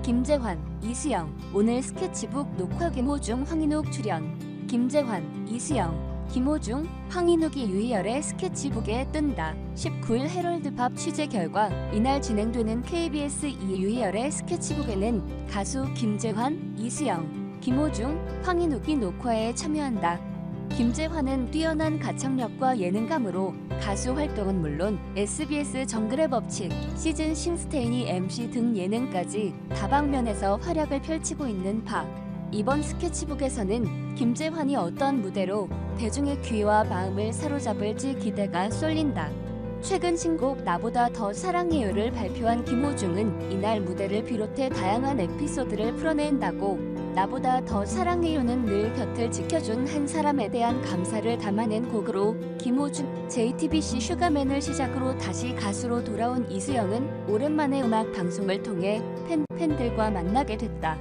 김재환, 이수영. 오늘 스케치북 녹화 김호중, 황인욱 출연. 김재환, 이수영, 김호중, 황인욱이 유희열의 스케치북에 뜬다. 19일 헤럴드팝 취재 결과 이날 진행되는 KBS 유희열의 스케치북에는 가수 김재환, 이수영, 김호중, 황인욱이 녹화에 참여한다. 김재환은 뛰어난 가창력과 예능감으로 가수 활동은 물론 SBS 정글의 법칙, 시즌 싱스테인이 MC 등 예능까지 다방면에서 활약을 펼치고 있는 바. 이번 스케치북에서는 김재환이 어떤 무대로 대중의 귀와 마음을 사로잡을지 기대가 쏠린다. 최근 신곡 나보다 더 사랑해요를 발표한 김호중은 이날 무대를 비롯해 다양한 에피소드를 풀어낸다고, 나보다 더 사랑해요는 늘 곁을 지켜준 한 사람에 대한 감사를 담아낸 곡으로, 김호중, JTBC 슈가맨을 시작으로 다시 가수로 돌아온 이수영은 오랜만에 음악 방송을 통해 팬들과 만나게 됐다.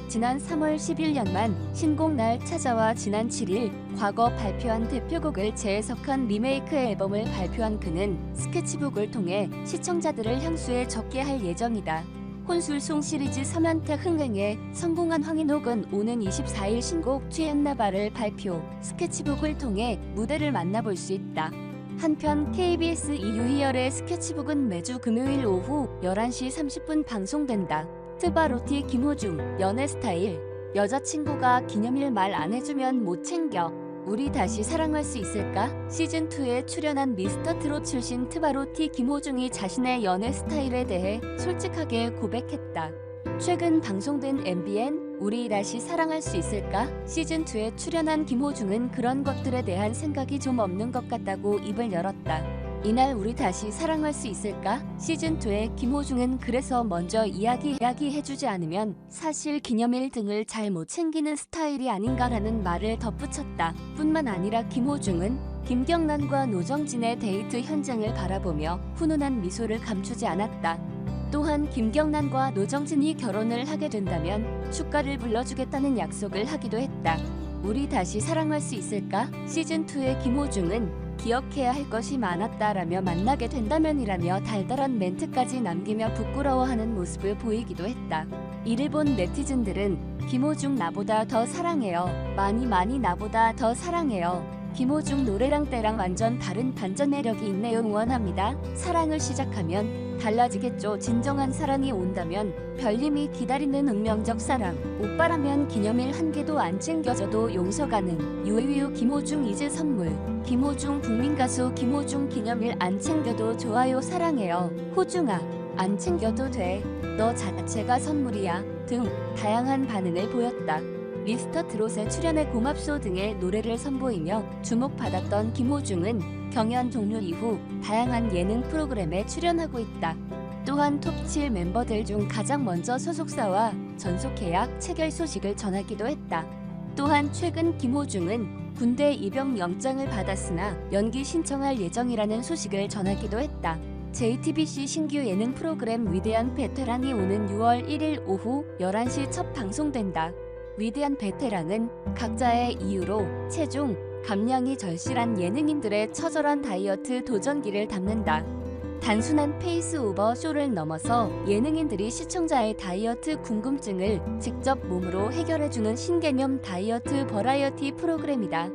지난 3월 11년만 신곡 날 찾아와 지난 7일 과거 발표한 대표곡을 재해석한 리메이크 앨범을 발표한 그는 스케치북을 통해 시청자들을 향수에 적게 할 예정이다. 혼술송 시리즈 3연택 흥행에 성공한 황인욱은 오는 24일 신곡 취했나봐를 발표, 스케치북을 통해 무대를 만나볼 수 있다. 한편 KBS 유희열의 스케치북은 매주 금요일 오후 11시 30분 방송된다. 트바로티 김호중, 연애 스타일. 여자친구가 기념일 말 안 해주면 못 챙겨. 우리 다시 사랑할 수 있을까? 시즌2에 출연한 미스터트롯 출신 트바로티 김호중이 자신의 연애 스타일에 대해 솔직하게 고백했다. 최근 방송된 MBN 우리 다시 사랑할 수 있을까? 시즌2에 출연한 김호중은 그런 것들에 대한 생각이 좀 없는 것 같다고 입을 열었다. 이날 우리 다시 사랑할 수 있을까? 시즌2의 김호중은 그래서 먼저 이야기해주지 않으면 사실 기념일 등을 잘 못 챙기는 스타일이 아닌가라는 말을 덧붙였다. 뿐만 아니라 김호중은 김경란과 노정진의 데이트 현장을 바라보며 훈훈한 미소를 감추지 않았다. 또한 김경란과 노정진이 결혼을 하게 된다면 축가를 불러주겠다는 약속을 하기도 했다. 우리 다시 사랑할 수 있을까? 시즌2의 김호중은 기억해야 할 것이 많았다라며 만나게 된다면이라며 달달한 멘트까지 남기며 부끄러워하는 모습을 보이기도 했다. 이를 본 네티즌들은 김호중 나보다 더 사랑해요. 많이 나보다 더 사랑해요. 김호중 노래랑 때랑 완전 다른 반전 매력이 있네요. 응원합니다. 사랑을 시작하면 달라지겠죠. 진정한 사랑이 온다면 별님이 기다리는 운명적 사랑. 오빠라면 기념일 한 개도 안 챙겨줘도 용서 가능. 유유 김호중 이제 선물. 김호중 국민가수 김호중 기념일 안 챙겨도 좋아요 사랑해요. 호중아 안 챙겨도 돼. 너 자체가 선물이야. 등 다양한 반응을 보였다. 미스터트롯에 출연해 고맙소 등의 노래를 선보이며 주목받았던 김호중은 경연 종료 이후 다양한 예능 프로그램에 출연하고 있다. 또한 톱7 멤버들 중 가장 먼저 소속사와 전속 계약 체결 소식을 전하기도 했다. 또한 최근 김호중은 군대 입영 영장을 받았으나 연기 신청할 예정이라는 소식을 전하기도 했다. JTBC 신규 예능 프로그램 위대한 베테랑이 오는 6월 1일 오후 11시 첫 방송된다. 위대한 베테랑은 각자의 이유로 체중, 감량이 절실한 예능인들의 처절한 다이어트 도전기를 담는다. 단순한 페이스오버 쇼를 넘어서 예능인들이 시청자의 다이어트 궁금증을 직접 몸으로 해결해주는 신개념 다이어트 버라이어티 프로그램이다.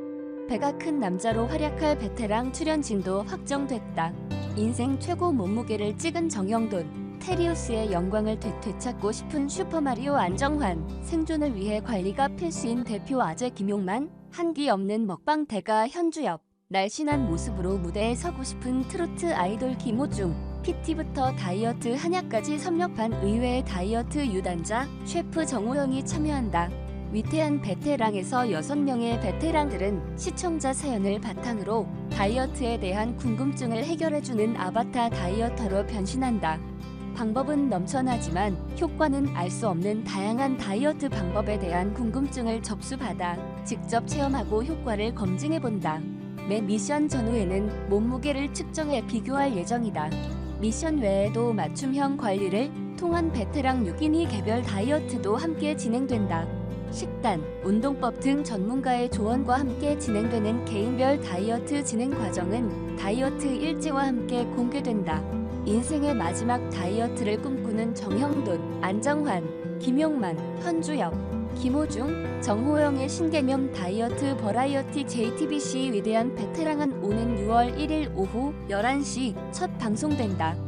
배가 큰 남자로 활약할 베테랑 출연진도 확정됐다. 인생 최고 몸무게를 찍은 정영돈, 테리우스의 영광을 되찾고 싶은 슈퍼마리오 안정환, 생존을 위해 관리가 필수인 대표 아재 김용만, 한기 없는 먹방 대가 현주엽, 날씬한 모습으로 무대에 서고 싶은 트로트 아이돌 김호중, PT부터 다이어트 한약까지 섭렵한 의외의 다이어트 유단자 셰프 정호영이 참여한다. 위대한 베테랑에서 6명의 베테랑들은 시청자 사연을 바탕으로 다이어트에 대한 궁금증을 해결해주는 아바타 다이어터로 변신한다. 방법은 넘쳐나지만 효과는 알 수 없는 다양한 다이어트 방법에 대한 궁금증을 접수받아 직접 체험하고 효과를 검증해본다. 매 미션 전후에는 몸무게를 측정해 비교할 예정이다. 미션 외에도 맞춤형 관리를 통한 베테랑 6인이 개별 다이어트도 함께 진행된다. 식단, 운동법 등 전문가의 조언과 함께 진행되는 개인별 다이어트 진행 과정은 다이어트 일지와 함께 공개된다. 인생의 마지막 다이어트를 꿈꾸는 정형돈, 안정환, 김용만, 현주엽, 김호중, 정호영의 신개념 다이어트 버라이어티 JTBC 위대한 베테랑은 오는 6월 1일 오후 11시 첫 방송된다.